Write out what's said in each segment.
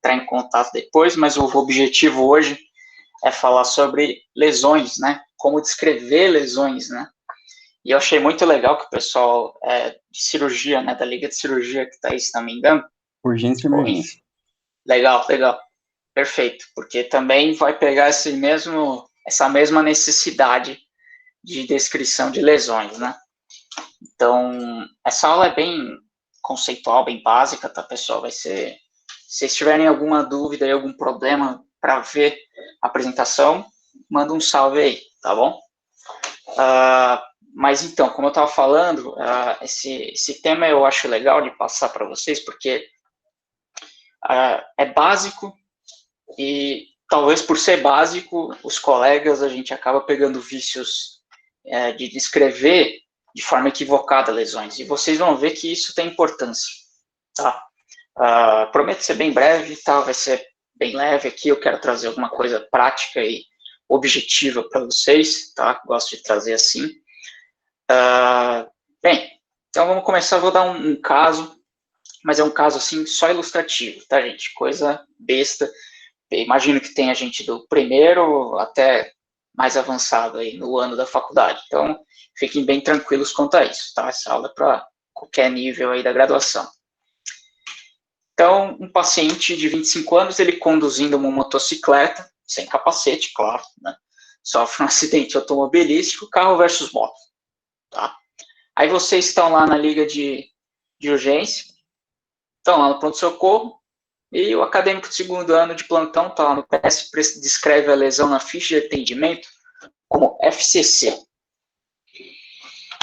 entrar em contato depois, mas o objetivo hoje é falar sobre lesões, né? Como descrever lesões, né? E eu achei muito legal que o pessoal de cirurgia, né, da Liga de Cirurgia que está aí, se não me engano. Urgência e emergência. Legal, legal. Perfeito, porque também vai pegar essa mesma necessidade de descrição de lesões, né? Então, essa aula é bem conceitual, bem básica, tá, pessoal? Se vocês tiverem alguma dúvida e algum problema para ver a apresentação, manda um salve aí, tá bom? Mas então, como eu estava falando, esse tema eu acho legal de passar para vocês, porque é básico e talvez por ser básico, os colegas, a gente acaba pegando vícios de descrever de forma equivocada lesões. E vocês vão ver que isso tem importância, tá? Prometo ser bem breve, tá? Vai ser bem leve aqui. Eu quero trazer alguma coisa prática e objetiva para vocês, tá? Gosto de trazer assim. Bem, então vamos começar. Eu vou dar um caso, mas é um caso assim só ilustrativo, tá, gente? Coisa besta. Imagino que tenha gente do primeiro até mais avançado aí no ano da faculdade. Então, fiquem bem tranquilos quanto a isso, tá? Essa aula é para qualquer nível aí da graduação. Então, um paciente de 25 anos, ele conduzindo uma motocicleta, sem capacete, claro, né? Sofre um acidente automobilístico, carro versus moto, tá? Aí vocês estão lá na liga de urgência, estão lá no pronto-socorro, e o acadêmico de segundo ano de plantão está lá no PS, descreve a lesão na ficha de atendimento como FCC.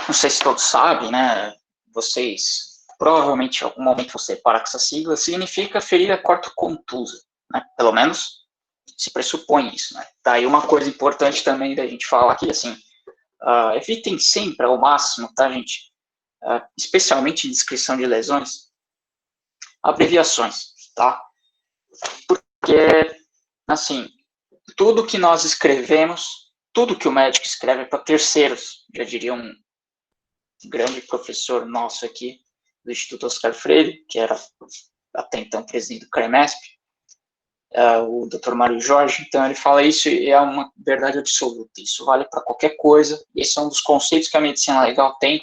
Não sei se todos sabem, né? Vocês, provavelmente, em algum momento você para com essa sigla, significa ferida corto-contusa, né? Pelo menos se pressupõe isso, né? Tá aí uma coisa importante também da gente falar aqui, assim, evitem sempre ao máximo, tá, gente? Especialmente em descrição de lesões, abreviações, tá? Porque, assim, tudo que nós escrevemos, tudo que o médico escreve é para terceiros, já diria um grande professor nosso aqui do Instituto Oscar Freire, que era até então presidente do CREMESP, o Dr. Mário Jorge. Então ele fala isso e é uma verdade absoluta, isso vale para qualquer coisa, e esse é um dos conceitos que a medicina legal tem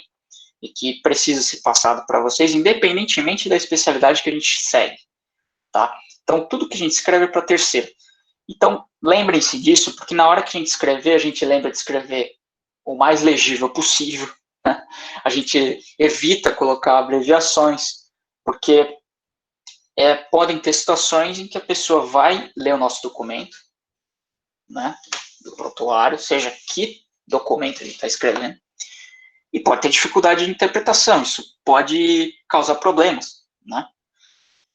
e que precisa ser passado para vocês, independentemente da especialidade que a gente segue, tá? Então tudo que a gente escreve é para terceiro. Então, lembrem-se disso, porque na hora que a gente escrever, a gente lembra de escrever o mais legível possível, né? A gente evita colocar abreviações, porque podem ter situações em que a pessoa vai ler o nosso documento, né, do prontuário, seja que documento a gente está escrevendo, e pode ter dificuldade de interpretação, isso pode causar problemas, né,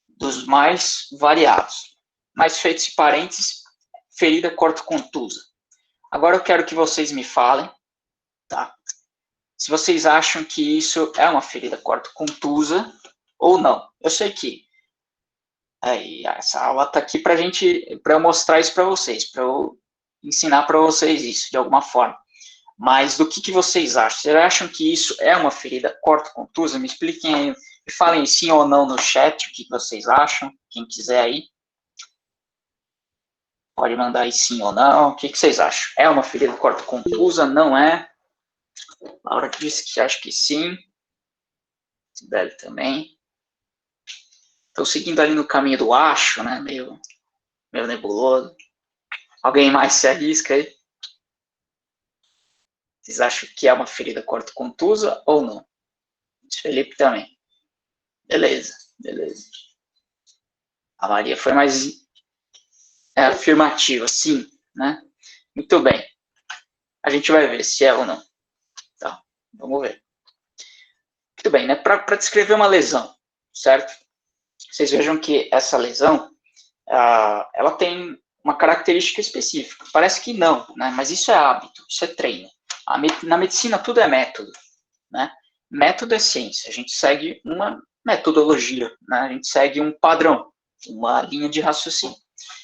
dos mais variados. Mas feito esse parênteses, ferida corto-contusa. Agora eu quero que vocês me falem, tá? Se vocês acham que isso é uma ferida corto-contusa ou não. Eu sei que essa aula está aqui para eu mostrar isso para vocês, para eu ensinar para vocês isso de alguma forma. Mas do que vocês acham? Vocês acham que isso é uma ferida corto-contusa? Me expliquem aí, me falem sim ou não no chat o que vocês acham, quem quiser aí. Pode mandar aí sim ou não. O que vocês acham? É uma ferida corto-contusa? Não é? Laura disse que acha que sim. Sibeli também. Estou seguindo ali no caminho do acho, né? Meio nebuloso. Alguém mais se arrisca aí? Vocês acham que é uma ferida corto-contusa ou não? Felipe também. Beleza. A Maria foi mais afirmativa, sim, né? Muito bem. A gente vai ver se é ou não. Tá, vamos ver. Muito bem, né? Para descrever uma lesão, certo? Vocês vejam que essa lesão, ela tem uma característica específica. Parece que não, né? Mas isso é hábito, isso é treino. Na medicina tudo é método, né? Método é ciência. A gente segue uma metodologia, né? A gente segue um padrão, uma linha de raciocínio.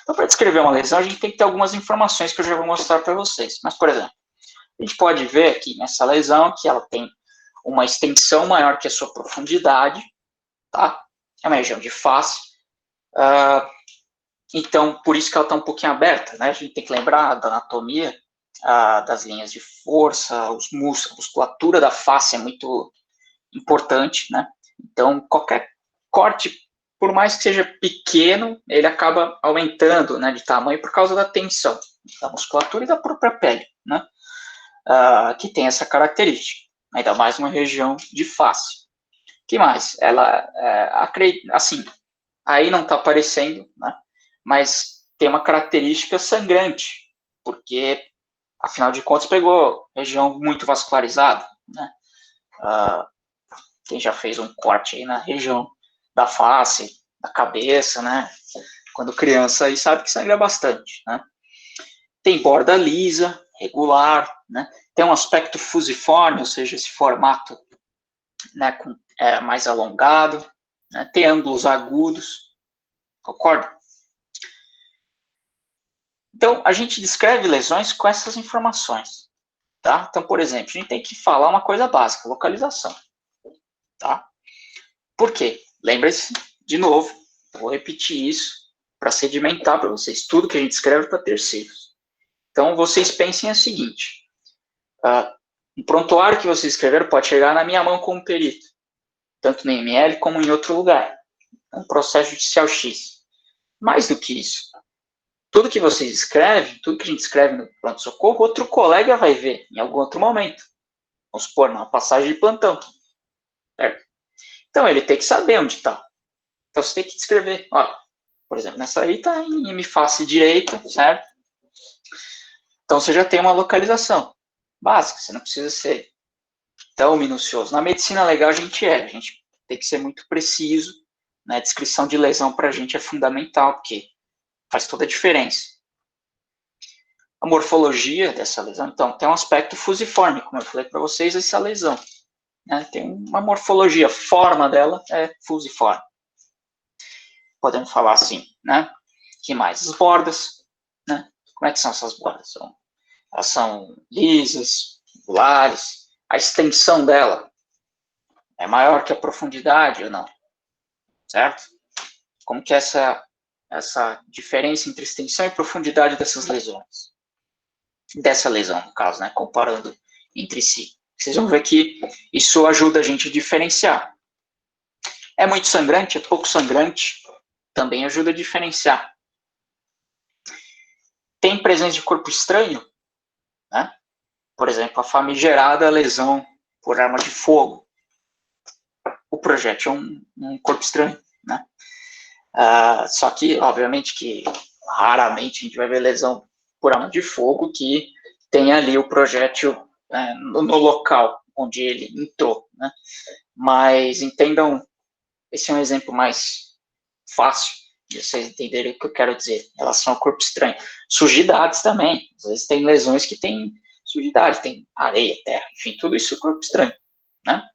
Então, para descrever uma lesão, a gente tem que ter algumas informações que eu já vou mostrar para vocês. Mas, por exemplo, a gente pode ver aqui nessa lesão que ela tem uma extensão maior que a sua profundidade, tá? É uma região de face. Então, por isso que ela está um pouquinho aberta, né? A gente tem que lembrar da anatomia, das linhas de força, os músculos, a musculatura da face é muito importante, né? Então, qualquer corte, por mais que seja pequeno, ele acaba aumentando, né, de tamanho por causa da tensão da musculatura e da própria pele, né? Que tem essa característica, ainda mais uma região de face. O que mais? Ela, assim, aí não está aparecendo, né? Mas tem uma característica sangrante, porque, afinal de contas, pegou região muito vascularizada, né? Quem já fez um corte aí na região da face, da cabeça, né? Quando criança aí sabe que sangra bastante, né? Tem borda lisa, regular, né? Tem um aspecto fusiforme, ou seja, esse formato, né, mais alongado, né? Tem ângulos agudos, concorda? Então, a gente descreve lesões com essas informações, tá? Então, por exemplo, a gente tem que falar uma coisa básica, localização, tá? Por quê? Lembre-se, de novo, vou repetir isso para sedimentar para vocês, tudo que a gente escreve para terceiros. Então, vocês pensem o seguinte, um prontuário que vocês escreveram pode chegar na minha mão como perito, tanto no IML como em outro lugar, um processo judicial X. Mais do que isso, tudo que vocês escrevem, tudo que a gente escreve no pronto-socorro, outro colega vai ver em algum outro momento. Vamos supor, numa passagem de plantão. Certo? Então, ele tem que saber onde está. Então, você tem que descrever. Olha, por exemplo, nessa aí está em face direita, certo? Então, você já tem uma localização básica. Você não precisa ser tão minucioso. Na medicina legal, a gente tem que ser muito preciso. Né? A descrição de lesão para a gente é fundamental, porque faz toda a diferença. A morfologia dessa lesão, então, tem um aspecto fusiforme, como eu falei para vocês, essa lesão. Né? Tem uma morfologia, a forma dela é fusiforme. Podemos falar assim, né? Que mais? As bordas, né? Como é que são essas bordas? Elas são lisas, regulares. A extensão dela é maior que a profundidade ou não? Certo? Como que é essa diferença entre extensão e profundidade dessas lesões? Dessa lesão, no caso, né? Comparando entre si. Vocês vão ver que isso ajuda a gente a diferenciar. É muito sangrante, é pouco sangrante, também ajuda a diferenciar. Tem presença de corpo estranho, né? Por exemplo, a famigerada lesão por arma de fogo. O projétil é um corpo estranho, né? Só que, obviamente, que raramente a gente vai ver lesão por arma de fogo que tem ali o projétil no local onde ele entrou, né? Mas entendam, esse é um exemplo mais fácil de vocês entenderem o que eu quero dizer em relação ao corpo estranho. Sujidades também, às vezes tem lesões que tem sujidade, tem areia, terra, enfim, tudo isso é corpo estranho, né?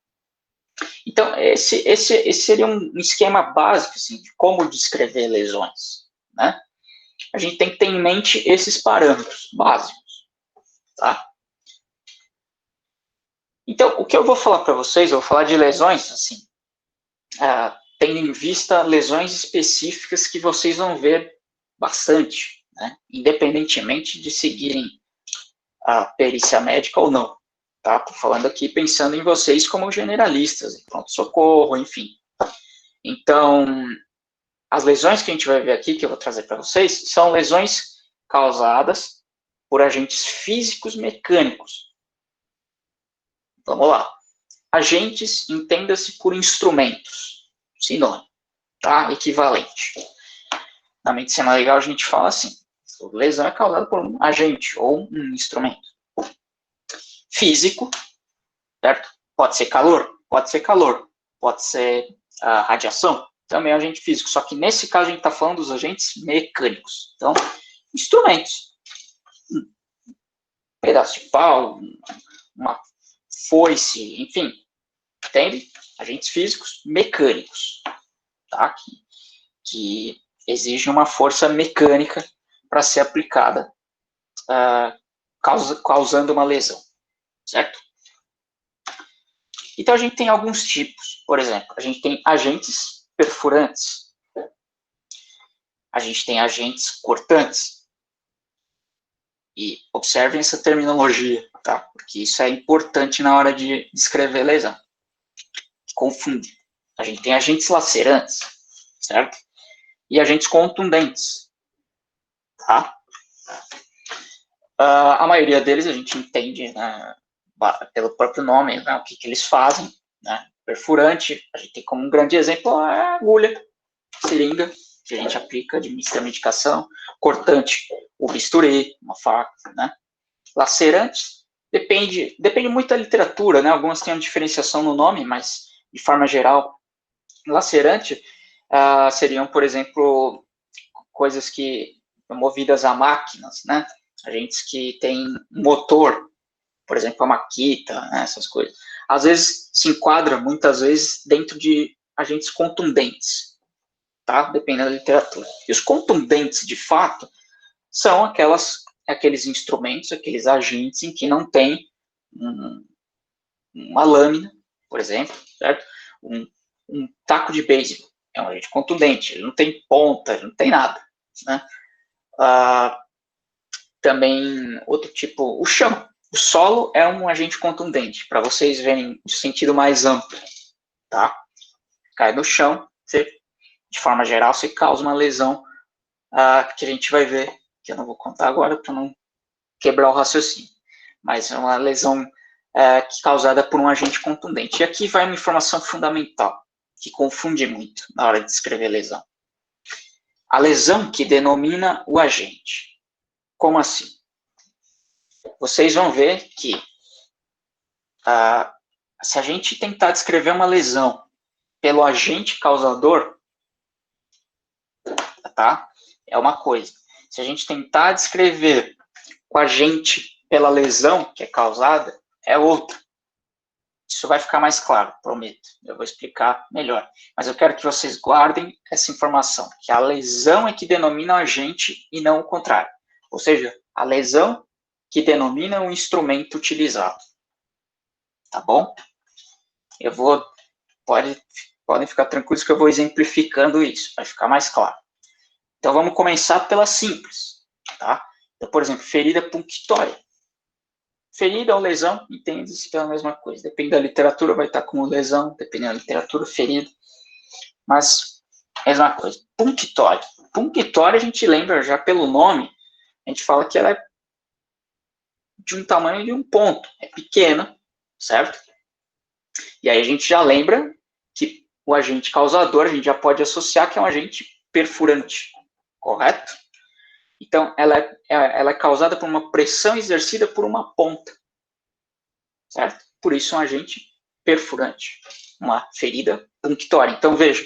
Então, esse seria um esquema básico, assim, de como descrever lesões, né? A gente tem que ter em mente esses parâmetros básicos, tá? Então, o que eu vou falar para vocês, eu vou falar de lesões, assim, tendo em vista lesões específicas que vocês vão ver bastante, né? Independentemente de seguirem a perícia médica ou não. Tá? Tô falando aqui pensando em vocês como generalistas, em pronto-socorro, enfim. Então, as lesões que a gente vai ver aqui, que eu vou trazer para vocês, são lesões causadas por agentes físicos mecânicos. Vamos lá. Agentes, entenda-se por instrumentos. Sinônimo, tá? Equivalente. Na medicina legal a gente fala assim, lesão é causada por um agente ou um instrumento. Físico, certo? Pode ser calor? Pode ser calor. Pode ser radiação? Também é agente físico. Só que nesse caso a gente está falando dos agentes mecânicos. Então, instrumentos. Um pedaço de pau, uma foice, enfim. Entende? Agentes físicos mecânicos. Tá? Que exigem uma força mecânica para ser aplicada, causando uma lesão. Certo? Então, a gente tem alguns tipos. Por exemplo, a gente tem agentes perfurantes. a gente tem agentes cortantes. E observem essa terminologia, tá? Porque isso é importante na hora de descrever lesão. Confunde. A gente tem agentes lacerantes, certo? E agentes contundentes, tá? A maioria deles a gente entende, né, pelo próprio nome, né, o que eles fazem, né? Perfurante, a gente tem como um grande exemplo a agulha, seringa, que a gente aplica, administra a medicação. Cortante, o bisturi, uma faca, né? Lacerante, depende muito da literatura, né? Algumas têm uma diferenciação no nome, mas, de forma geral, lacerante seriam, por exemplo, coisas que movidas a máquinas, né? Agentes que têm motor, por exemplo, a maquita, né? Essas coisas. Às vezes se enquadra, muitas vezes, dentro de agentes contundentes, tá? Dependendo da literatura. E os contundentes, de fato, são aqueles instrumentos, aqueles agentes em que não tem uma lâmina, por exemplo, certo? Um taco de beisebol é um agente contundente, ele não tem ponta, ele não tem nada, né? Também, outro tipo, o chão. O solo é um agente contundente, para vocês verem o sentido mais amplo, tá? Cai no chão, você, de forma geral, você causa uma lesão que a gente vai ver, que eu não vou contar agora para não quebrar o raciocínio, mas é uma lesão causada por um agente contundente. E aqui vai uma informação fundamental, que confunde muito na hora de descrever lesão. A lesão que denomina o agente. Como assim? Vocês vão ver que se a gente tentar descrever uma lesão pelo agente causador, tá? É uma coisa. Se a gente tentar descrever o agente pela lesão que é causada, é outra. Isso vai ficar mais claro, prometo. Eu vou explicar melhor. Mas eu quero que vocês guardem essa informação, que a lesão é que denomina o agente e não o contrário. Ou seja, a lesão que denomina o instrumento utilizado. Tá bom? Eu vou... Podem ficar tranquilos que eu vou exemplificando isso, vai ficar mais claro. Então, vamos começar pela simples, tá? Então, por exemplo, ferida punctória. Ferida ou lesão, entende-se pela mesma coisa. Depende da literatura, vai estar como lesão, dependendo da literatura, ferida. Mas, mesma coisa. Punctória. Punctória, a gente lembra já pelo nome, a gente fala que ela é de um tamanho de um ponto, é pequena, certo? E aí a gente já lembra que o agente causador, a gente já pode associar que é um agente perfurante, correto? Então, ela é causada por uma pressão exercida por uma ponta, certo? Por isso, um agente perfurante, uma ferida punctória. Então, veja,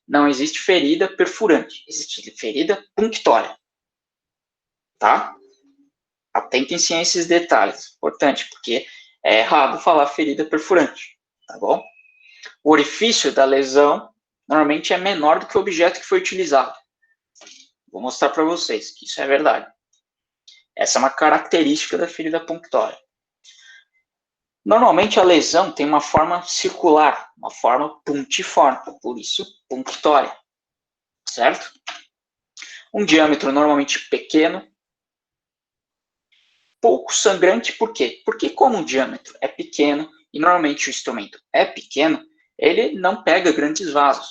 não existe ferida perfurante, existe ferida punctória, tá? Atentem-se a esses detalhes, importante, porque é errado falar ferida perfurante, tá bom? O orifício da lesão normalmente é menor do que o objeto que foi utilizado. Vou mostrar para vocês que isso é verdade. Essa é uma característica da ferida punctória. Normalmente a lesão tem uma forma circular, uma forma puntiforme, por isso punctória, certo? Um diâmetro normalmente pequeno, pouco sangrante, por quê? Porque como o diâmetro é pequeno e normalmente o instrumento é pequeno, ele não pega grandes vasos,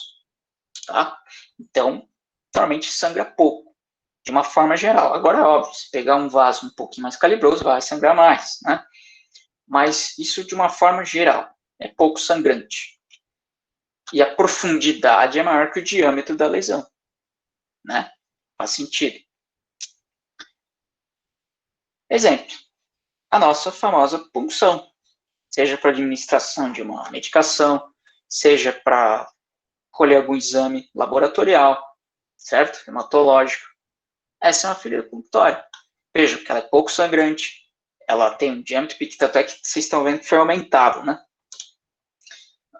tá? Então, normalmente sangra pouco, de uma forma geral. Agora, é óbvio, se pegar um vaso um pouquinho mais calibroso, vai sangrar mais, né? Mas isso de uma forma geral, é pouco sangrante. E a profundidade é maior que o diâmetro da lesão, né? Faz sentido. Exemplo, a nossa famosa punção, seja para administração de uma medicação, seja para colher algum exame laboratorial, certo? Hematológico. Essa é uma ferida punctória. Veja que ela é pouco sangrante, ela tem um diâmetro pequeno, até que vocês estão vendo que foi aumentado, né?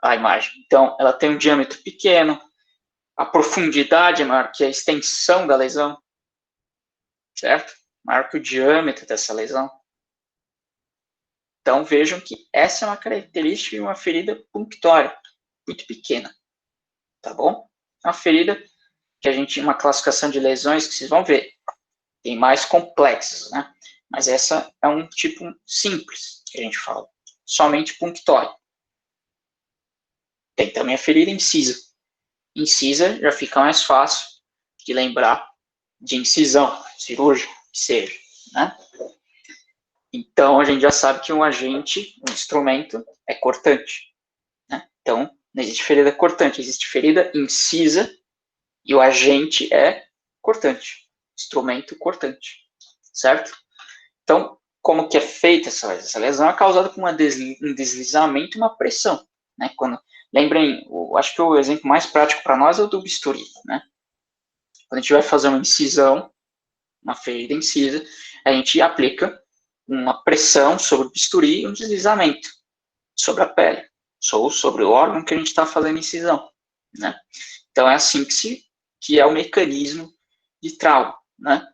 A imagem. Então, ela tem um diâmetro pequeno, a profundidade é maior que a extensão da lesão, certo? Maior que o diâmetro dessa lesão. Então, vejam que essa é uma característica de uma ferida punctória, muito pequena, tá bom? É uma ferida que uma classificação de lesões que vocês vão ver, tem mais complexas, né? Mas essa é um tipo simples que a gente fala, somente punctório. Tem também a ferida incisa. Incisa já fica mais fácil de lembrar de incisão cirúrgica, que seja, né? Então, a gente já sabe que um agente, um instrumento, é cortante, né? Então, não existe ferida cortante, existe ferida incisa e o agente é cortante, instrumento cortante, certo? Então, como que é feita essa lesão? Essa lesão é causada por um deslizamento e uma pressão, né? Lembrem, acho que o exemplo mais prático para nós é o do bisturi, né? Quando a gente vai fazer uma incisão, uma ferida incisa, a gente aplica uma pressão sobre o bisturi e um deslizamento sobre a pele, ou sobre o órgão que a gente está fazendo incisão, né? Então é assim que é o mecanismo de trauma, né?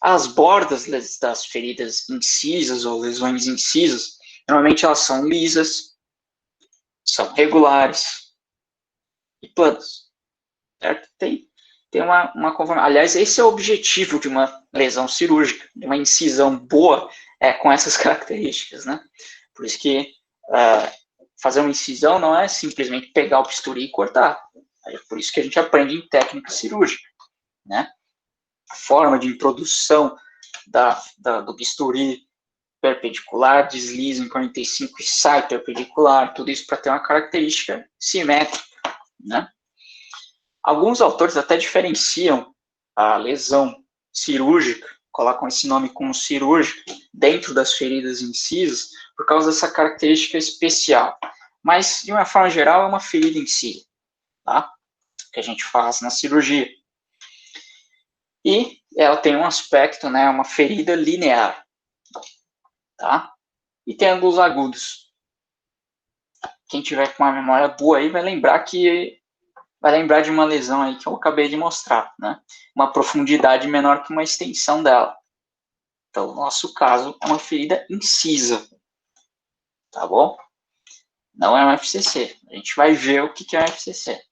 As bordas das feridas incisas ou lesões incisas, normalmente elas são lisas, são regulares e planas, certo? Tem uma conformação. Aliás, esse é o objetivo de uma lesão cirúrgica, de uma incisão boa com essas características, né? Por isso que fazer uma incisão não é simplesmente pegar o bisturi e cortar. É por isso que a gente aprende em técnica cirúrgica, né? A forma de introdução do bisturi perpendicular, desliza em 45 e sai perpendicular, tudo isso para ter uma característica simétrica, né? Alguns autores até diferenciam a lesão cirúrgica, colocam esse nome como cirúrgica, dentro das feridas incisas, por causa dessa característica especial. Mas, de uma forma geral, é uma ferida incisa, tá? Que a gente faz na cirurgia. E ela tem um aspecto, né, uma ferida linear, tá? E tem ângulos agudos. Quem tiver com uma memória boa aí vai lembrar de uma lesão aí que eu acabei de mostrar, né? Uma profundidade menor que uma extensão dela. Então, no nosso caso, é uma ferida incisa, tá bom? Não é um FCC. A gente vai ver o que é um FCC.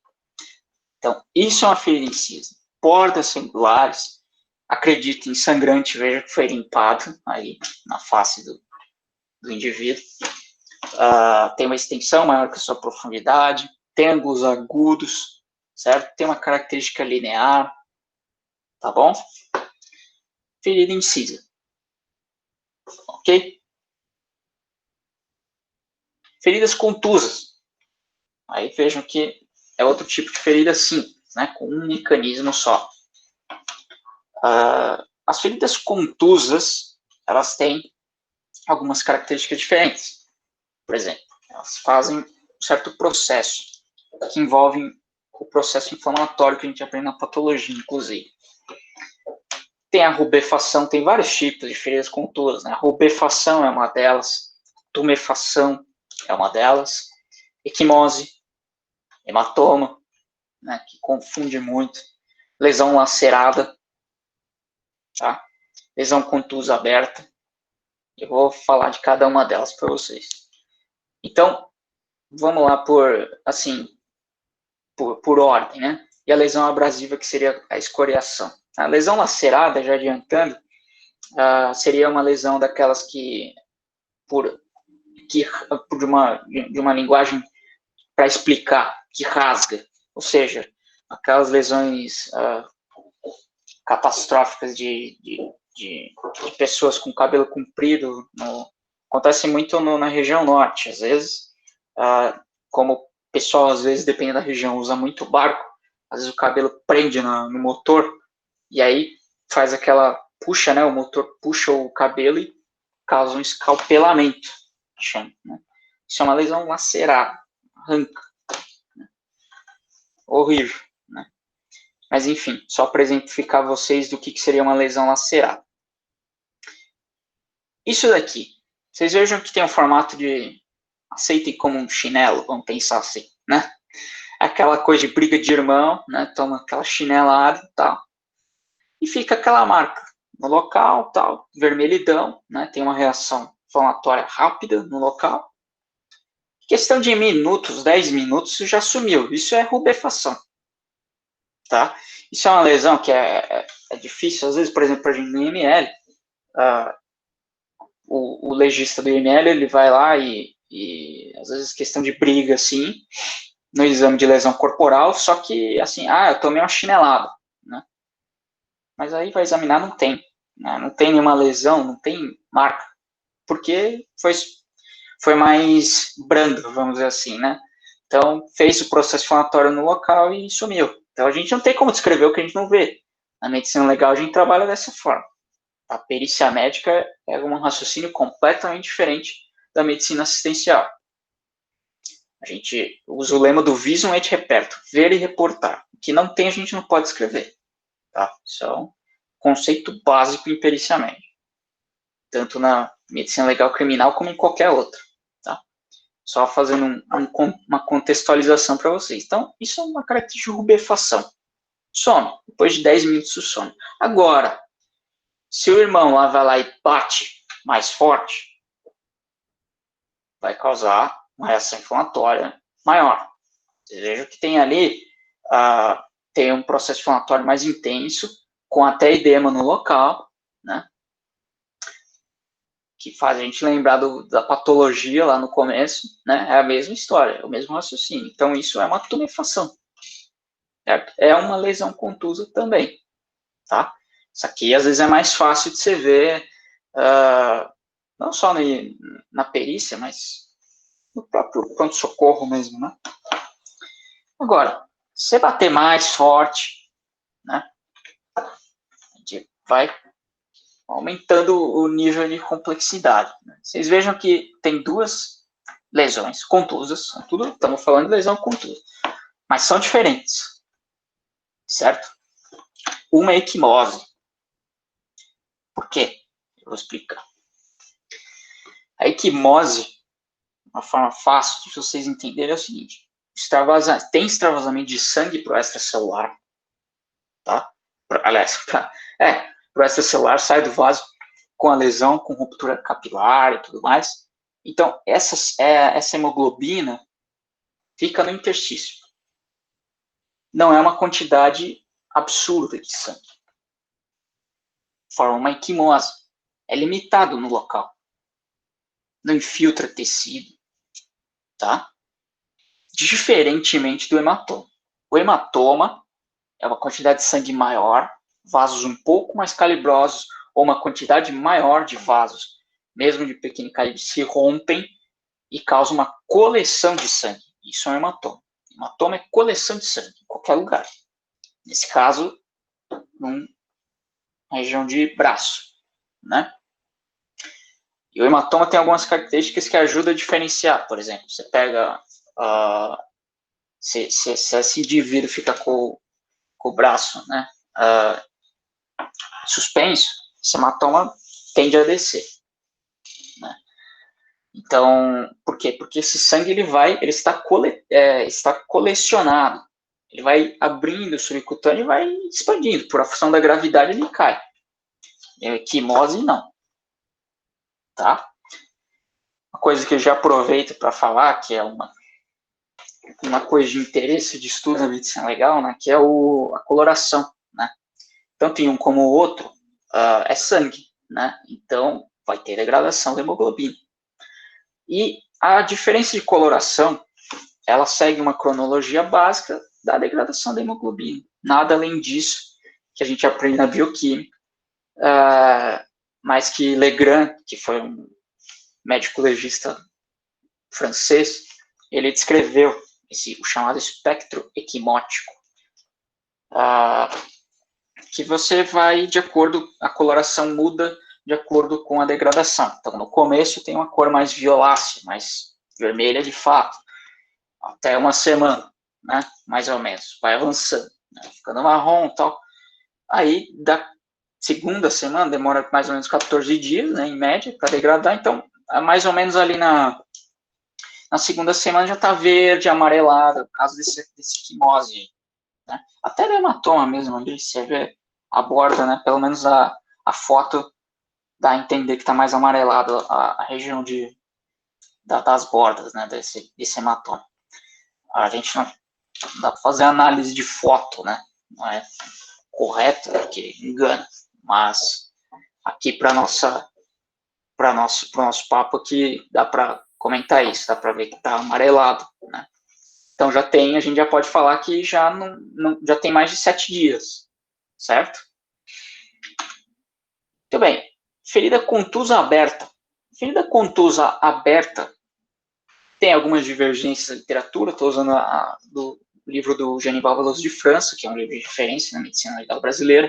Então, isso é uma ferida incisa. Bordas regulares, acredito em sangrante, veja que foi limpado aí na face do indivíduo. Tem uma extensão maior que a sua profundidade, tem ângulos agudos, certo? Tem uma característica linear, tá bom? Ferida incisa, ok? Feridas contusas. Aí vejam que é outro tipo de ferida simples, né? Com um mecanismo só. As feridas contusas, elas têm algumas características diferentes. Por exemplo, elas fazem um certo processo que envolve o processo inflamatório que a gente aprende na patologia, inclusive. Tem a rubefação, tem vários tipos de feridas contusas, né? A rubefação é uma delas, tumefação é uma delas, equimose, hematoma, né, que confunde muito, lesão lacerada, tá? Lesão contusa aberta. Eu vou falar de cada uma delas para vocês. Então, vamos lá por ordem, né? E a lesão abrasiva, que seria a escoriação. A lesão lacerada, já adiantando, seria uma lesão daquelas de uma linguagem para explicar, que rasga, ou seja, aquelas lesões catastróficas de pessoas com cabelo comprido, acontece muito na região norte, às vezes, como o pessoal, às vezes, dependendo da região, usa muito barco, às vezes o cabelo prende no motor, e aí faz puxa, né, o motor puxa o cabelo e causa um escalpelamento, né? Isso é uma lesão lacerada, arranca, né? Horrível, né? Mas enfim, só para exemplificar vocês do que seria uma lesão lacerada. Isso daqui, vocês vejam que tem um formato de, aceitem como um chinelo, vamos pensar assim, né? Aquela coisa de briga de irmão, né? Toma aquela chinelada e tal. E fica aquela marca no local, tal, vermelhidão, né? Tem uma reação inflamatória rápida no local. Questão de minutos, 10 minutos, já sumiu. Isso é rubefação. tá? Isso é uma lesão que é difícil, às vezes, por exemplo, a gente no IML, o legista do IML, ele vai lá e às vezes questão de briga, assim, no exame de lesão corporal, só que, assim, eu tomei uma chinelada, né? Mas aí vai examinar, não tem, né? Não tem nenhuma lesão, não tem marca, porque foi mais brando, vamos dizer assim, né? Então, fez o processo inflamatório no local e sumiu. Então, a gente não tem como descrever o que a gente não vê. Na medicina legal, a gente trabalha dessa forma. A perícia médica é um raciocínio completamente diferente da medicina assistencial. A gente usa o lema do visum et repertum, ver e reportar. O que não tem, a gente não pode escrever. Tá? Isso é um conceito básico em perícia médica, tanto na medicina legal criminal como em qualquer outra. Tá? Só fazendo uma contextualização para vocês. Então, isso é uma característica de rubefação. Some. Depois de 10 minutos, isso some. Agora, se o irmão lá vai lá e bate mais forte, vai causar uma reação inflamatória maior. Você veja que tem ali, tem um processo inflamatório mais intenso, com até edema no local, né? Que faz a gente lembrar da patologia lá no começo, né? É a mesma história, é o mesmo raciocínio. Então, isso é uma tumefação. Certo? É uma lesão contusa também, tá? Isso aqui, às vezes, é mais fácil de você ver, não só na perícia, mas no próprio pronto-socorro mesmo, né? Agora, se você bater mais forte, né? A gente vai aumentando o nível de complexidade. Né? Vocês vejam que tem duas lesões contusas, tudo estamos falando de lesão contusa, mas são diferentes, certo? Uma é equimose. Por quê? Eu vou explicar. A equimose, uma forma fácil de vocês entenderem é o seguinte: tem extravasamento de sangue para o extracelular, tá? Aliás, para o extracelular sai do vaso com a lesão, com ruptura capilar e tudo mais. Então, essa hemoglobina fica no interstício. Não é uma quantidade absurda de sangue. Forma uma equimose. É limitado no local. Não infiltra tecido, tá? Diferentemente do hematoma. O hematoma é uma quantidade de sangue maior, vasos um pouco mais calibrosos, ou uma quantidade maior de vasos, mesmo de pequeno calibre, se rompem e causam uma coleção de sangue. Isso é um hematoma. Hematoma é coleção de sangue, em qualquer lugar. Nesse caso, numa região de braço, né? E o hematoma tem algumas características que ajudam a diferenciar. Por exemplo, você pega, se esse indivíduo fica com o braço, né, suspenso, esse hematoma tende a descer, né? Então, por quê? Porque esse sangue ele está colecionado, ele vai abrindo o subcutâneo e vai expandindo. Por a função da gravidade ele cai. Equimose não, tá? Uma coisa que eu já aproveito para falar, que é uma coisa de interesse de estudo da medicina legal, né, que é a coloração, né? Tanto em um como o outro é sangue, né? Então vai ter degradação da hemoglobina. E a diferença de coloração, ela segue uma cronologia básica da degradação da hemoglobina. Nada além disso que a gente aprende na bioquímica, mas que Legrand, que foi um médico legista francês, ele descreveu o chamado espectro equimótico, que você vai de acordo, a coloração muda de acordo com a degradação. Então, no começo tem uma cor mais violácea, mais vermelha de fato, até uma semana, né, mais ou menos, vai avançando, né, ficando marrom e tal. Aí, da segunda semana, demora mais ou menos 14 dias, né, em média, para degradar. Então, mais ou menos ali na segunda semana já está verde, amarelado, por causa desse equimose. Né? Até no hematoma mesmo, ali, você vê a borda, né, pelo menos a foto dá a entender que está mais amarelado a região das bordas, né, desse hematoma. A gente não dá para fazer análise de foto, né, não é correto, porque engana, mas aqui para o nosso papo aqui dá para comentar isso, dá para ver que está amarelado, né? Então a gente já pode falar que já já tem mais de 7 dias, certo? Muito bem. Ferida contusa aberta. Ferida contusa aberta tem algumas divergências na literatura. Estou usando do livro do Genival Veloso de França, que é um livro de referência na medicina legal brasileira.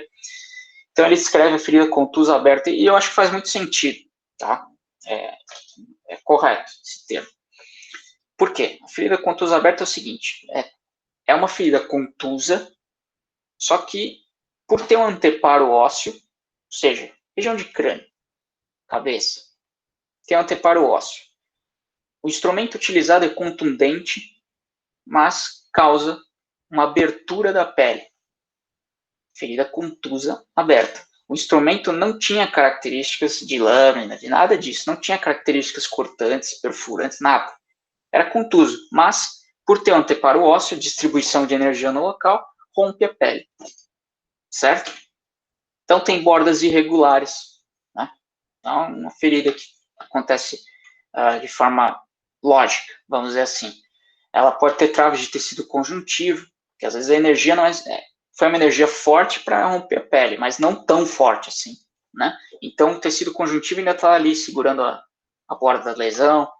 Então ele escreve a ferida contusa aberta e eu acho que faz muito sentido, tá? É correto esse termo. Por quê? A ferida contusa aberta é o seguinte: é uma ferida contusa, só que por ter um anteparo ósseo, ou seja, região de crânio, cabeça, tem um anteparo ósseo. O instrumento utilizado é contundente, mas causa uma abertura da pele. Ferida contusa aberta. O instrumento não tinha características de lâmina, de nada disso. Não tinha características cortantes, perfurantes, nada. Era contuso, mas, por ter um anteparo ósseo, distribuição de energia no local, rompe a pele. Certo? Então, tem bordas irregulares. Né? Então, uma ferida que acontece de forma lógica, vamos dizer assim. Ela pode ter traves de tecido conjuntivo, que às vezes a energia não foi uma energia forte para romper a pele, mas não tão forte assim, né? Então o tecido conjuntivo ainda está ali segurando a borda da lesão.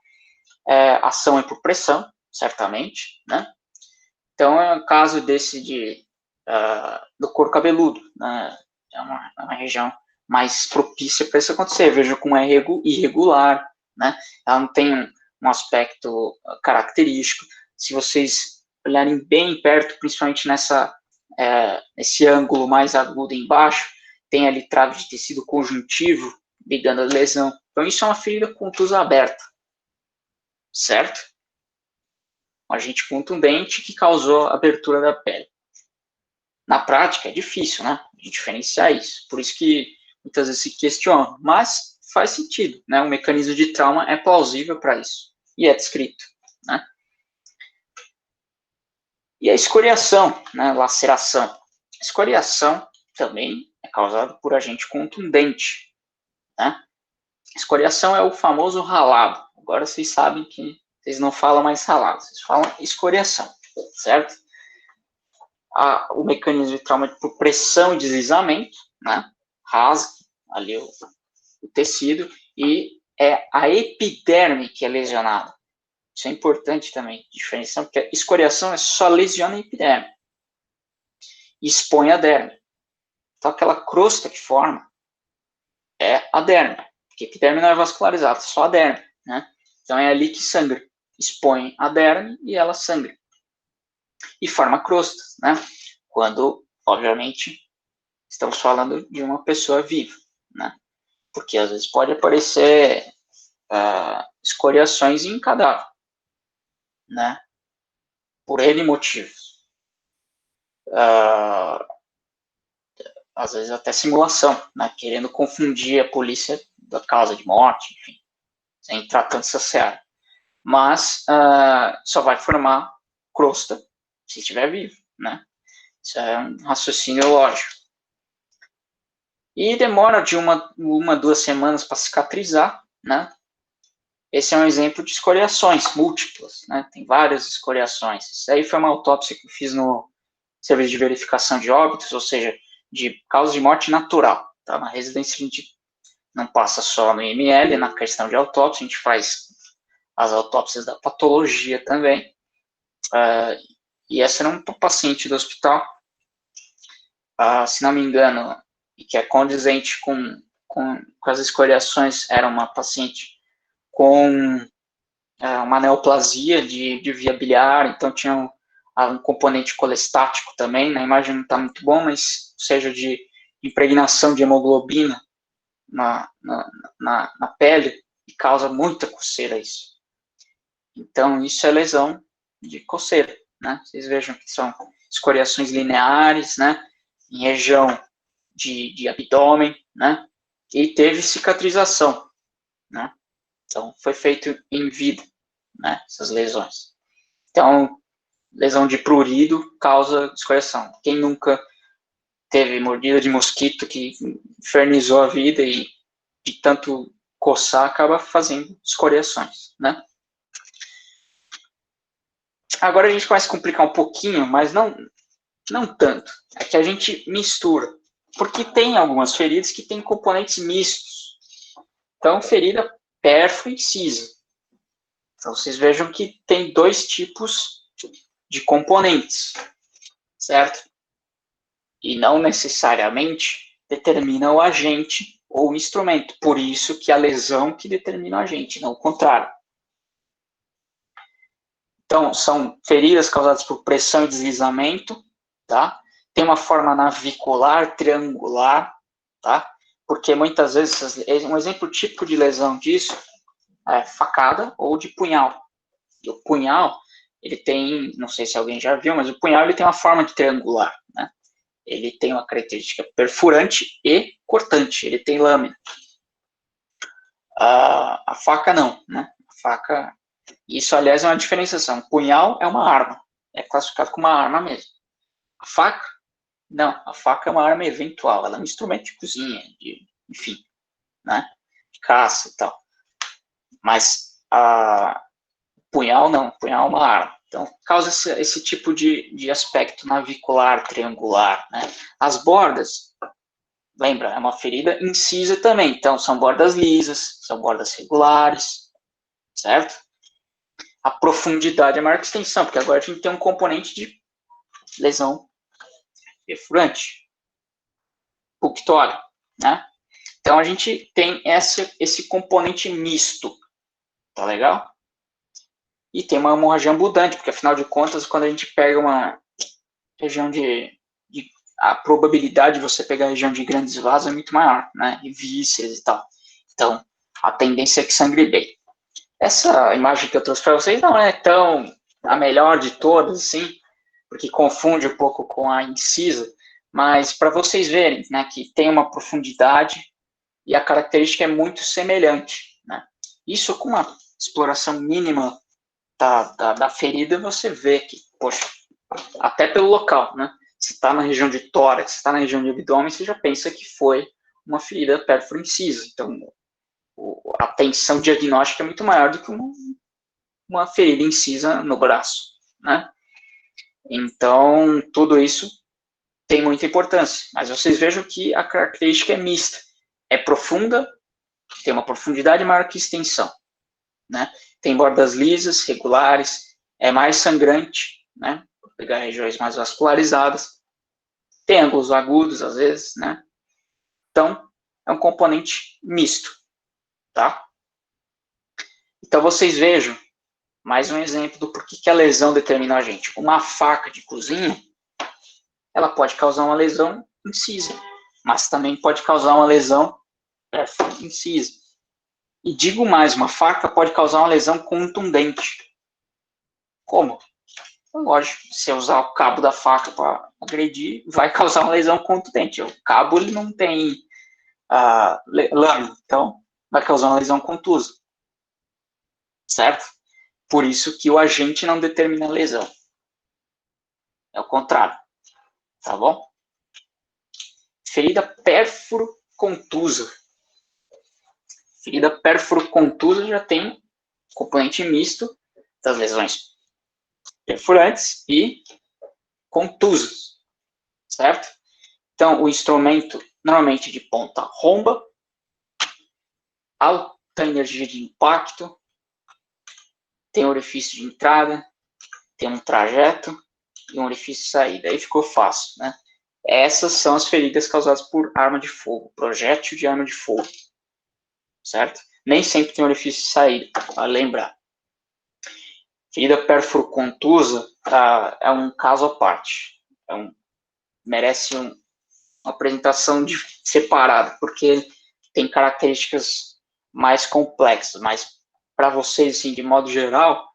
Ação é por pressão, certamente, né? Então é um caso desse do couro cabeludo, né? É uma região mais propícia para isso acontecer. Veja como é irregular, né? Ela não tem um aspecto característico. Se vocês olharem bem perto, principalmente nesse ângulo mais agudo embaixo, tem ali trave de tecido conjuntivo ligando a lesão. Então isso é uma ferida contusa aberta, certo? Um agente contundente que causou a abertura da pele. Na prática é difícil, né? Diferenciar isso. Por isso que muitas vezes se questiona, mas faz sentido, né? O mecanismo de trauma é plausível para isso e é descrito, né? E a escoriação, né? Laceração. Escoriação também é causada por agente contundente, né? Escoriação é o famoso ralado. Agora vocês sabem que vocês não falam mais ralado, vocês falam escoriação, certo? O mecanismo de trauma é por pressão e deslizamento, né? Rasga ali o tecido e é a epiderme que é lesionada. Isso é importante também, diferenciação, porque a escoriação é só lesiona a epiderme e expõe a derme. Então aquela crosta que forma é a derme, porque a epiderme não é vascularizada, só a derme, né? Então é ali que sangra, expõe a derme e ela sangra. E forma crostas, né? Quando, obviamente, estamos falando de uma pessoa viva, né? Porque às vezes pode aparecer escoriações em cadáver, né? Por N motivos. Às vezes até simulação, né? Querendo confundir a polícia da causa de morte, enfim, sem tratar dessa seara. Mas só vai formar crosta se estiver vivo, né? Isso é um raciocínio lógico. E demora de uma 2 semanas para cicatrizar, né? Esse é um exemplo de escoriações múltiplas, né? Tem várias escoriações. Isso aí foi uma autópsia que eu fiz no Serviço de Verificação de Óbitos, ou seja, de causa de morte natural. Tá? Na residência a gente não passa só no IML, na questão de autópsia, a gente faz as autópsias da patologia também. E essa era um paciente do hospital, se não me engano, e que é condizente com as escoriações, era uma paciente com uma neoplasia de via biliar, então tinha um componente colestático também, na imagem não está muito bom, mas seja de impregnação de hemoglobina na pele, e causa muita coceira isso. Então, isso é lesão de coceira, né? Vocês vejam que são escoriações lineares, né? Em região de abdômen, né? E teve cicatrização, né? Então, foi feito em vida, né? Essas lesões. Então, lesão de prurido causa escoriação. Quem nunca teve mordida de mosquito que infernizou a vida e de tanto coçar acaba fazendo escoriações, né? Agora a gente começa a complicar um pouquinho, mas não tanto. É que a gente mistura. Porque tem algumas feridas que têm componentes mistos. Então, ferida perfuro-incisa. Então, vocês vejam que tem dois tipos de componentes, certo? E não necessariamente determina o agente ou o instrumento. Por isso que a lesão que determina o agente, não o contrário. Então, são feridas causadas por pressão e deslizamento, tá? Tem uma forma navicular, triangular, tá? Porque muitas vezes, um exemplo típico de lesão disso é facada ou de punhal. E o punhal, ele tem, não sei se alguém já viu, mas o punhal ele tem uma forma de triangular, né? Ele tem uma característica perfurante e cortante, ele tem lâmina. A faca não, né? A faca, isso aliás é uma diferenciação. O punhal é uma arma, é classificado como uma arma mesmo. A faca, não, a faca é uma arma eventual, ela é um instrumento de cozinha, enfim, né? De caça e tal. Mas punhal não, punhal é uma arma. Então, causa esse tipo de aspecto navicular, triangular, né? As bordas, lembra, é uma ferida incisa também. Então, são bordas lisas, são bordas regulares, certo? A profundidade é maior que a extensão, porque agora a gente tem um componente de lesão perfurante, punctório, né? Então, a gente tem esse componente misto, tá legal? E tem uma hemorragia ambulante, porque afinal de contas, quando a gente pega uma região a probabilidade de você pegar a região de grandes vasos é muito maior, né? E vísceras e tal. Então, a tendência é que sangre bem. Essa imagem que eu trouxe para vocês não é tão a melhor de todas, assim, porque confunde um pouco com a incisa, mas para vocês verem, né, que tem uma profundidade e a característica é muito semelhante, né? Isso com uma exploração mínima da ferida, você vê que, poxa, até pelo local, né? Se está na região de tórax, se está na região de abdômen, você já pensa que foi uma ferida perfuro-incisa. Então, a tensão diagnóstica é muito maior do que uma ferida incisa no braço, né? Então, tudo isso tem muita importância. Mas vocês vejam que a característica é mista. É profunda, tem uma profundidade maior que extensão, né? Tem bordas lisas, regulares, é mais sangrante, né? Vou pegar regiões mais vascularizadas, tem ângulos agudos às vezes, né? Então, é um componente misto, tá? Então, vocês vejam mais um exemplo do porquê que a lesão determina a gente. Uma faca de cozinha, ela pode causar uma lesão incisa, mas também pode causar uma lesão incisa. E digo mais, uma faca pode causar uma lesão contundente. Como? Lógico, se eu usar o cabo da faca para agredir, vai causar uma lesão contundente. O cabo ele não tem lâmina, então vai causar uma lesão contusa. Certo? Por isso que o agente não determina a lesão. É o contrário. Tá bom? Ferida pérfuro-contusa. Ferida pérfuro-contusa já tem componente misto das lesões perfurantes e contusas. Certo? Então, o instrumento, normalmente de ponta romba, alta energia de impacto, tem orifício de entrada, tem um trajeto e um orifício de saída. Aí ficou fácil, né? Essas são as feridas causadas por arma de fogo, projétil de arma de fogo, certo? Nem sempre tem orifício de saída, para lembrar. Ferida pérfuro-contusa é um caso à parte. Merece uma apresentação separada, porque tem características mais complexas, mas para vocês, assim, de modo geral,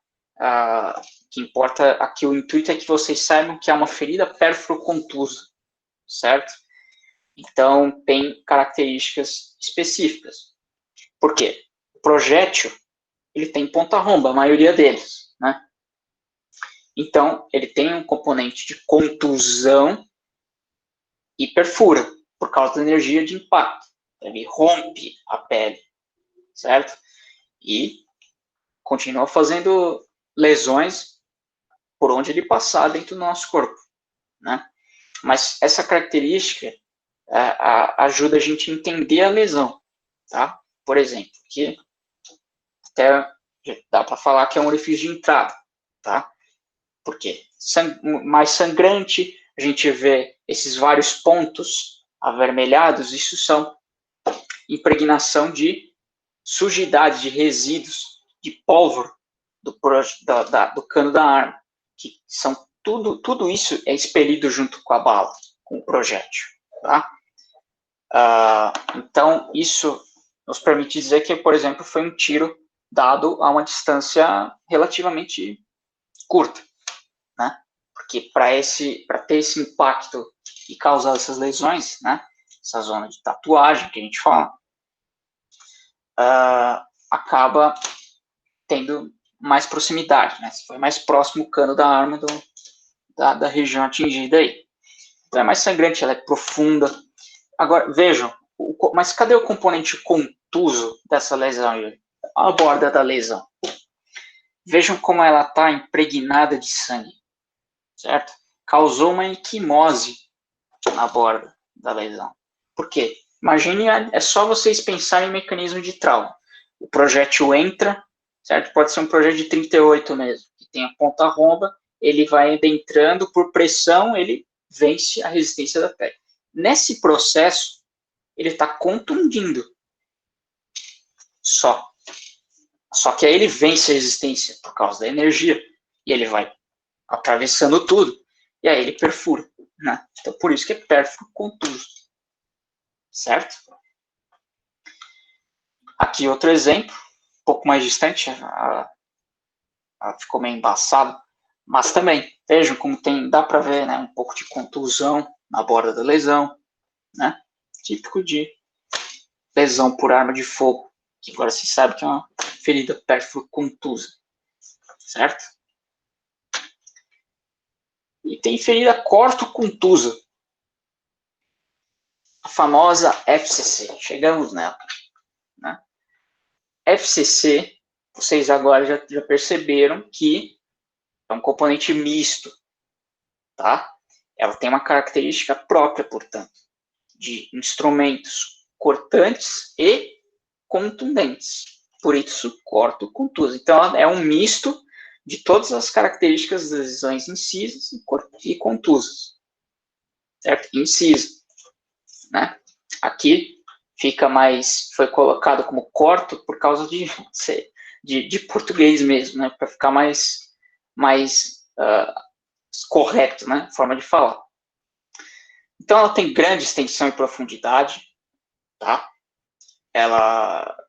que importa aqui, o intuito é que vocês saibam que é uma ferida pérfuro-contusa, certo? Então, tem características específicas. Por quê? O projétil, ele tem ponta-romba, a maioria deles, né? Então, ele tem um componente de contusão e perfura, por causa da energia de impacto. Ele rompe a pele, certo? E continua fazendo lesões por onde ele passar dentro do nosso corpo, né? Mas essa característica ajuda a gente a entender a lesão, tá? Por exemplo, que até dá para falar que é um orifício de entrada, tá? Porque mais sangrante, a gente vê esses vários pontos avermelhados, isso são impregnação de sujidade, de resíduos, de pólvora do cano da arma, que são tudo isso é expelido junto com a bala, com o projétil, tá? Então, isso nos permite dizer que, por exemplo, foi um tiro dado a uma distância relativamente curta, né? Porque para ter esse impacto e causar essas lesões, né? Essa zona de tatuagem que a gente fala, acaba tendo mais proximidade, né? Foi mais próximo o cano da arma da região atingida aí. Então é mais sangrante, ela é profunda. Agora, vejam, mas cadê o componente contuso dessa lesão? A borda da lesão. Vejam como ela está impregnada de sangue, certo? Causou uma equimose na borda da lesão. Por quê? Imagine, é só vocês pensarem em mecanismo de trauma. O projétil entra, certo? Pode ser um projétil de 38 mesmo, que tem a ponta romba, ele vai adentrando por pressão, ele vence a resistência da pele. Nesse processo, ele está contundindo. Só que aí ele vence a resistência por causa da energia, e ele vai atravessando tudo, e aí ele perfura, né? Então, por isso que é pérfuro contuso, certo? Aqui outro exemplo, um pouco mais distante, ficou meio embaçado, mas também, vejam como dá para ver, né, um pouco de contusão na borda da lesão, né? Típico de lesão por arma de fogo, que agora se sabe que é uma ferida pérfuro contusa, certo? E tem ferida corto-contusa, a famosa FCC. Chegamos nela, né? FCC, vocês agora já perceberam que é um componente misto, tá? Ela tem uma característica própria, portanto, de instrumentos cortantes e contundentes. Por isso, corto-contusa. Então, ela é um misto de todas as características das lesões incisas e contusas, certo? Incisa, né? Aqui fica mais, foi colocado como corto por causa de português mesmo, né? Para ficar mais correto, né? Forma de falar. Então, ela tem grande extensão e profundidade, tá?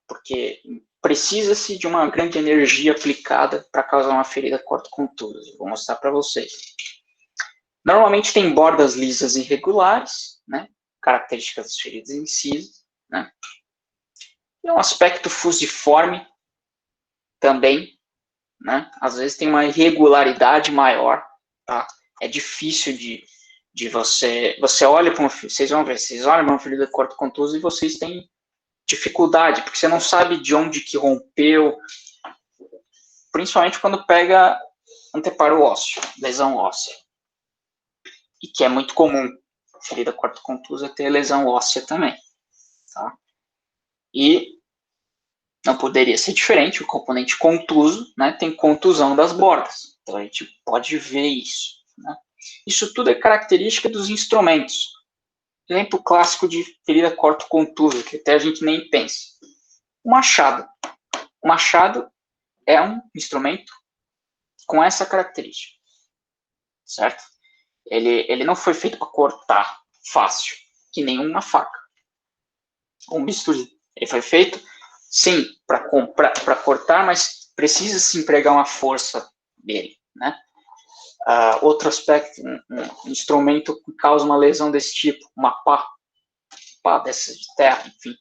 Porque precisa-se de uma grande energia aplicada para causar uma ferida corto-contusa. Vou mostrar para vocês. Normalmente tem bordas lisas e irregulares, né? Características das feridas incisas, né? E um aspecto fusiforme também, né? Às vezes tem uma irregularidade maior, tá? É difícil de você olha para vocês vão ver, vocês olham para uma ferida corto-contusa e vocês têm dificuldade, porque você não sabe de onde que rompeu, principalmente quando pega anteparo ósseo, lesão óssea. E que é muito comum, ferida corto-contusa ter lesão óssea também, tá? E não poderia ser diferente, o componente contuso, né, tem contusão das bordas. Então a gente pode ver isso, né? Isso tudo é característica dos instrumentos. Exemplo clássico de ferida corto-contusa, que até a gente nem pensa. O machado. O machado é um instrumento com essa característica, certo? Ele não foi feito para cortar fácil, que nem uma faca. Um bisturi. Ele foi feito, sim, para cortar, mas precisa se empregar uma força dele, né? Outro aspecto, um instrumento que causa uma lesão desse tipo, uma pá dessas de terra, enfim,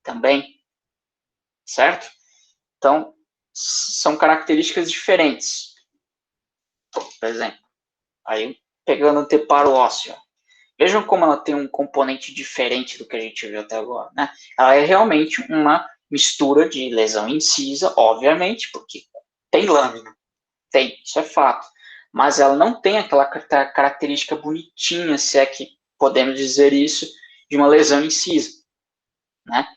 também, certo? Então, são características diferentes. Por exemplo, aí pegando o anteparo ósseo, Vejam como ela tem um componente diferente do que a gente viu até agora, né? Ela é realmente uma mistura de lesão incisa, obviamente, porque tem lâmina, tem, isso é fato. Mas ela não tem aquela característica bonitinha, se é que podemos dizer isso, de uma lesão incisa, né?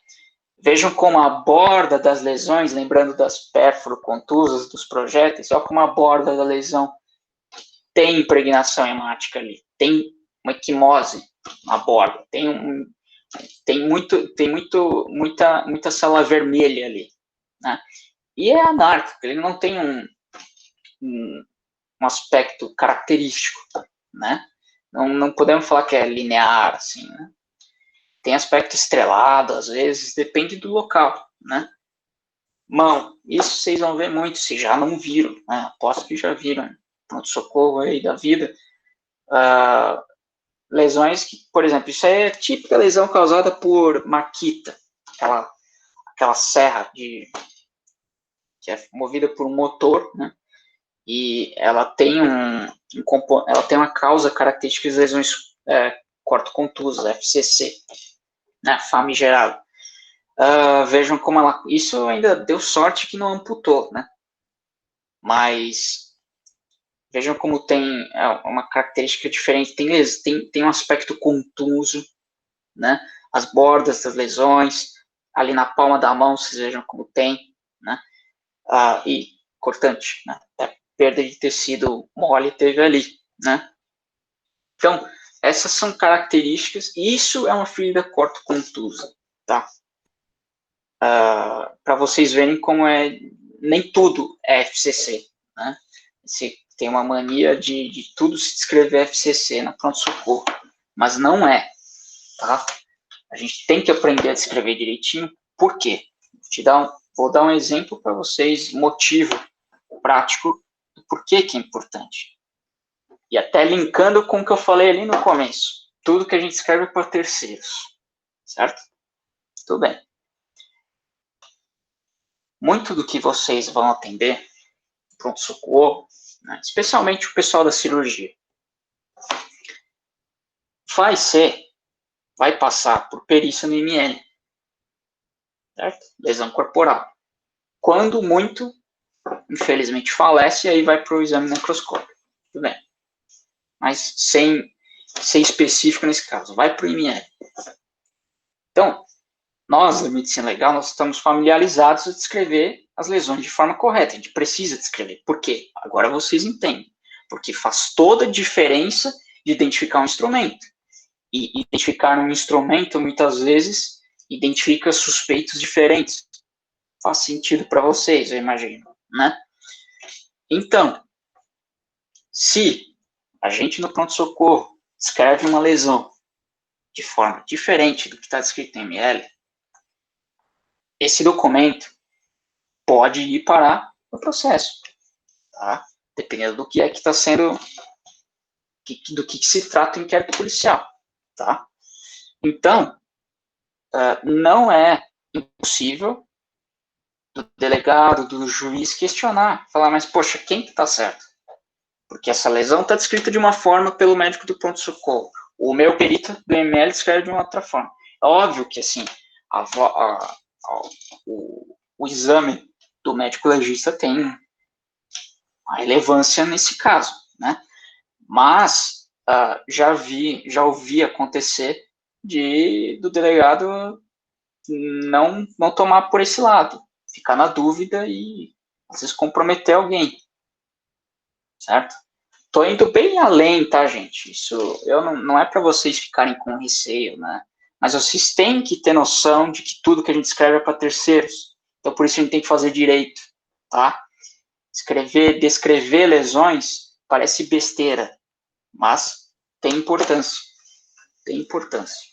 Vejam como a borda das lesões, lembrando das pérfuro-contusas, dos projéteis, olha como a borda da lesão tem impregnação hemática ali, tem uma equimose na borda, muita célula vermelha ali, né? E é anárquico, ele não tem um aspecto característico, né? Não podemos falar que é linear, assim, né? Tem aspecto estrelado, às vezes, depende do local, né? Mão, isso vocês vão ver muito, se já não viram, né? Aposto que já viram, pronto-socorro aí da vida. Lesões que, por exemplo, isso é típica lesão causada por Makita, aquela serra que é movida por um motor, né? E ela tem ela tem uma causa característica de lesões cortocontusas, FCC, né? Famigerado. Vejam como isso ainda deu sorte que não amputou, né? Mas vejam como tem uma característica diferente, tem um aspecto contuso, né? As bordas das lesões, ali na palma da mão, vocês vejam como tem, né? E cortante, né? Até perda de tecido mole teve ali, né? Então, essas são características, e isso é uma ferida cortocontusa, tá? Para vocês verem como nem tudo é FCC, né? Tem uma mania de tudo se descrever FCC na pronto-socorro, mas não é, tá? A gente tem que aprender a descrever direitinho. Por quê? Vou dar um exemplo para vocês, motivo prático do porquê que é importante. E até linkando com o que eu falei ali no começo. Tudo que a gente escreve para terceiros, certo? Tudo bem. Muito do que vocês vão atender, pronto-socorro, né, especialmente o pessoal da cirurgia, vai passar por perícia no IML, certo? Lesão corporal. Quando muito, infelizmente falece, aí vai para o exame necroscópico. Tudo bem. Mas sem ser específico nesse caso, vai para o IML. Então, nós, da medicina legal, nós estamos familiarizados a descrever as lesões de forma correta. A gente precisa descrever. Por quê? Agora vocês entendem. Porque faz toda a diferença de identificar um instrumento. E identificar um instrumento, muitas vezes, identifica suspeitos diferentes. Faz sentido para vocês, eu imagino, né? Então, se a gente no pronto-socorro descreve uma lesão de forma diferente do que está descrito em ML, esse documento pode ir parar no processo, tá? Dependendo do que é que está sendo, do que se trata o inquérito policial, tá? Então, não é impossível do delegado, do juiz questionar, falar, mas poxa, quem que está certo? Porque essa lesão está descrita de uma forma pelo médico do pronto-socorro. O meu perito do ML escreve de uma outra forma. É óbvio que, assim, o exame do médico legista tem uma relevância nesse caso, né? Mas já ouvi acontecer do delegado não tomar por esse lado, ficar na dúvida e às vezes comprometer alguém, certo? Tô indo bem além, tá, gente? Isso não é para vocês ficarem com receio, né? Mas vocês têm que ter noção de que tudo que a gente escreve é para terceiros. Então, por isso a gente tem que fazer direito, tá? Descrever lesões parece besteira, mas tem importância. Tem importância,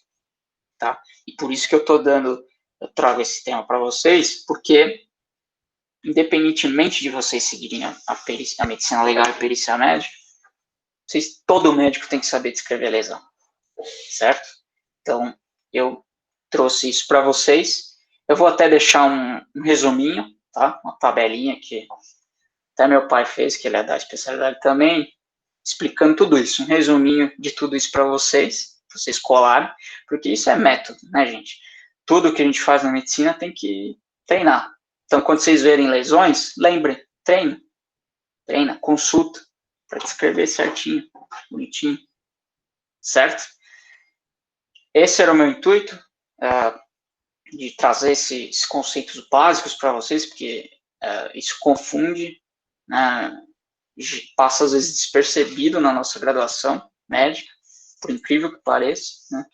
tá? E por isso que eu trago esse tema para vocês, porque independentemente de vocês seguirem a medicina legal e a perícia médica, todo médico tem que saber descrever lesão, certo? Então, eu trouxe isso para vocês. Eu vou até deixar um resuminho, tá? Uma tabelinha que até meu pai fez, que ele é da especialidade também, explicando tudo isso, um resuminho de tudo isso para vocês, vocês colarem, porque isso é método, né, gente? Tudo que a gente faz na medicina tem que treinar. Então, quando vocês verem lesões, lembrem, treina, consulta, para descrever certinho, bonitinho, certo? Esse era o meu intuito, de trazer esses conceitos básicos para vocês, porque isso confunde, né, passa às vezes despercebido na nossa graduação médica, por incrível que pareça, né?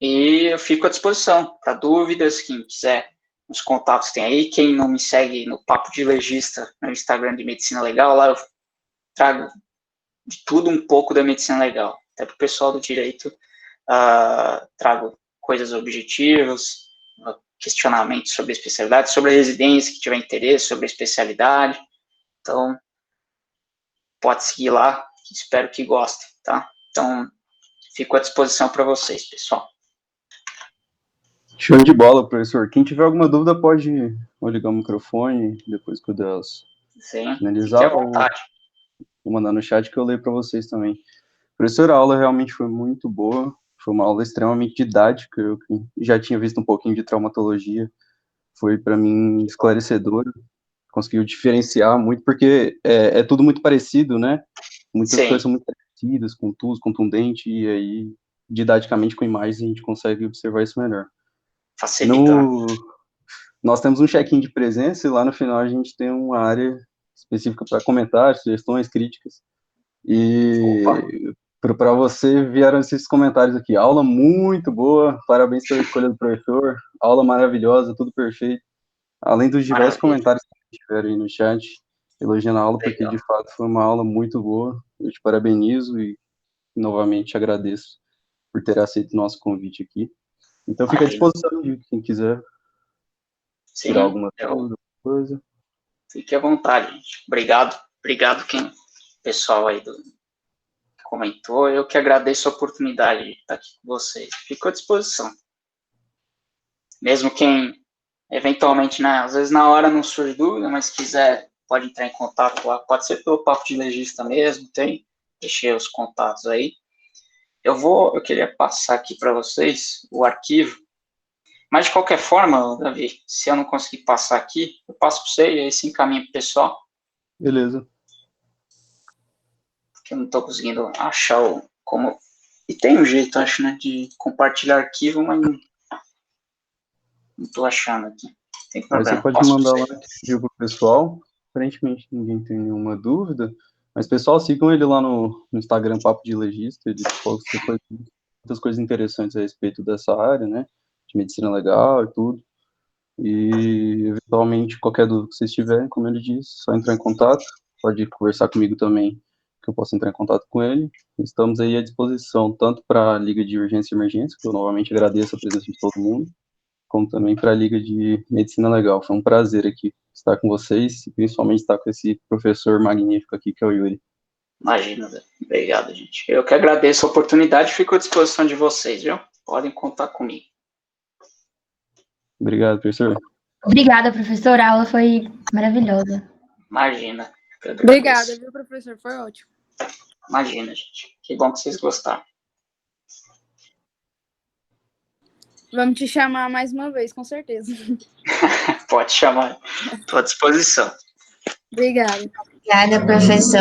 E eu fico à disposição para dúvidas, quem quiser, os contatos tem aí, quem não me segue no Papo de Legista, no Instagram de Medicina Legal, lá eu trago de tudo um pouco da medicina legal, até para o pessoal do direito, trago coisas objetivas, questionamentos sobre a especialidade, sobre a residência, que tiver interesse, sobre a especialidade, então pode seguir lá, espero que gostem, tá? Então, fico à disposição para vocês, pessoal. Show de bola, professor. Quem tiver alguma dúvida pode ligar o microfone, depois que o Deus finalizar, fique à vontade. Vou mandar no chat que eu leio para vocês também. Professor, a aula realmente foi muito boa, foi uma aula extremamente didática, eu já tinha visto um pouquinho de traumatologia, foi para mim esclarecedor, conseguiu diferenciar muito, porque é tudo muito parecido, né? Muitas coisas são muito parecidas, contusas, contundente, e aí, didaticamente, com imagens, a gente consegue observar isso melhor. Nós temos um check-in de presença e lá no final a gente tem uma área específica para comentários, sugestões, críticas. E para você vieram esses comentários aqui. Aula muito boa, parabéns pela escolha do professor, aula maravilhosa, tudo perfeito. Além dos diversos comentários que tiveram aí no chat, elogiando a aula, porque de fato foi uma aula muito boa. Eu te parabenizo e novamente agradeço por ter aceito o nosso convite aqui. Então fica à disposição de quem quiser tirar alguma dúvida, coisa. Fique à vontade, gente. Obrigado quem, pessoal aí que comentou. Eu que agradeço a oportunidade de estar aqui com vocês. Fico à disposição. Mesmo quem, eventualmente, né, às vezes na hora não surge dúvida, mas quiser, pode entrar em contato lá. Pode ser pelo Papo de Legista mesmo, deixei os contatos aí. Eu queria passar aqui para vocês o arquivo, mas de qualquer forma, Davi, se eu não conseguir passar aqui, eu passo para você e aí se encaminha para o pessoal. Beleza. Porque eu não estou conseguindo achar como... E tem um jeito, acho, né, de compartilhar arquivo, mas não estou achando aqui. Tem problema. Mas você pode mandar lá para o pessoal. Aparentemente ninguém tem nenhuma dúvida. Mas, pessoal, sigam ele lá no Instagram, Papo de Legista. Ele posta muitas coisas interessantes a respeito dessa área, né? De medicina legal e tudo. E, eventualmente, qualquer dúvida que vocês tiverem, como ele disse, só entrar em contato. Pode conversar comigo também, que eu posso entrar em contato com ele. Estamos aí à disposição, tanto para a Liga de Urgência e Emergência, que eu novamente agradeço a presença de todo mundo, como também para a Liga de Medicina Legal. Foi um prazer aqui estar com vocês e principalmente estar com esse professor magnífico aqui, que é o Yuri. Imagina, obrigado, gente. Eu que agradeço a oportunidade e fico à disposição de vocês, viu? Podem contar comigo. Obrigado, professor. Obrigada, professor. A aula foi maravilhosa. Imagina. Obrigada, viu, professor? Foi ótimo. Imagina, gente. Que bom que vocês gostaram. Vamos te chamar mais uma vez, com certeza. Pode chamar. Estou à disposição. Obrigada. Obrigada, professor.